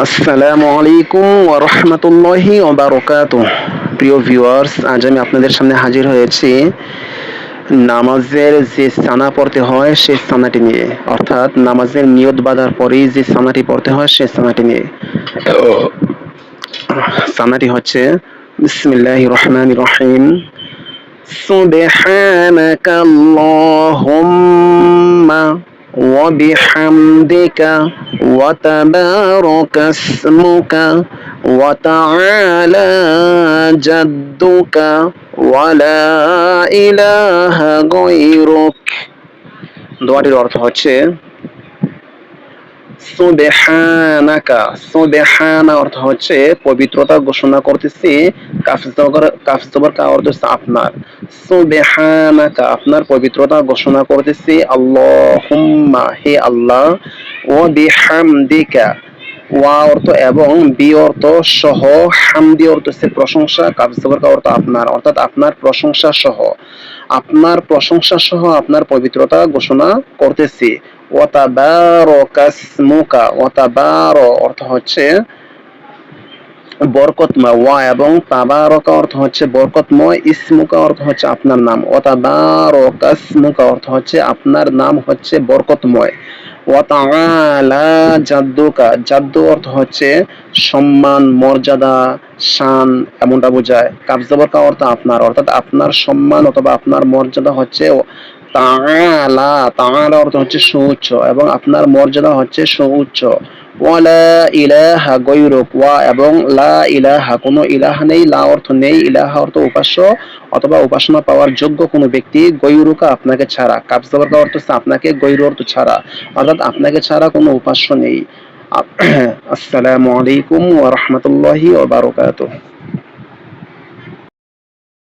আসসালামু আলাইকুম ওয়া রাহমাতুল্লাহি ওয়া বারাকাতুহু। প্রিয় ভিউয়ার্স, আজ আমি আপনাদের সামনে হাজির হয়েছি নামাজের যে সানা পড়তে হয় সেই সানাটি নিয়ে, অর্থাৎ নামাজের নিয়ত বাঁধার পরেই যে সানাটি পড়তে হয় সেই সানাটি নিয়ে। সানাটি হচ্ছে বিসমিল্লাহির রহমানির রহিম। সুবহানাকা আল্লাহুম্মা ওয়া বিহামদিকা ওয়া তাবারাকা ইসমুকা ওয়া তাআলা জাদ্দুকা ওয়া লা ইলাহা গায়রুক। দোয়াটির অর্থ হচ্ছে সুবহানাকা। সুবহানা অর্থ হচ্ছে পবিত্রতা ঘোষণা করতেছি। কাফ জবর কা অর্থ হচ্ছে আপনার। সুবহানাকা, আপনার পবিত্রতা ঘোষণা করতেছি। আল্লাহুম্মা, হে আল্লাহ। ওয়া বিহামদিকা, ওয়া অর্থ এবং, বি অর্থ সহ, হামদি অর্থ হচ্ছে প্রশংসা, কাফ জবর কা অর্থ আপনার, অর্থাৎ আপনার প্রশংসা সহ, আপনার প্রশংসা সহ আপনার পবিত্রতা ঘোষণা করতেছি। ওয়া তাবারাকা ইসমুকা, ওয়া তাবার অর্থ হচ্ছে বরকতময়, ওয়া এবং তাবারকা অর্থ হচ্ছে বরকতময়, ইসমুকা অর্থ হচ্ছে আপনার নাম। ওয়া তাবারাকা ইসমুকা অর্থ হচ্ছে আপনার নাম হচ্ছে বরকতময়। ওয়া তাআলা জাদ্দুকা, জাদ্দু অর্থ হচ্ছে সম্মান, মর্যাদা, শান, এমনটা বোঝায়। কাফ জবর কা অর্থ আপনার, অর্থাৎ আপনার সম্মান অথবা আপনার মর্যাদা হচ্ছে তাআলা। তাআলা অর্থ হচ্ছে সুউচ্চ এবং আপনার মর্যাদা হচ্ছে সুউচ্চ। ওয়া লা ইলাহা গায়রুক, ওয়া এবং লা ইলাহা, কোনো ইলাহা নেই, লা অর্থ নেই, ইলাহা অর্থ উপাস্য অথবা উপাসনা পাওয়ার যোগ্য কোনো ব্যক্তি, গৈরুকা আপনাকে ছাড়া, কাফ জবর কা অর্থ হচ্ছে আপনাকে, গৈরু অর্থ ছাড়া, অর্থাৎ আপনাকে ছাড়া কোনো উপাস্য নেই। আসসালামু আলাইকুম ওয়া রাহমাতুল্লাহি ওয়া বারাকাতুহু।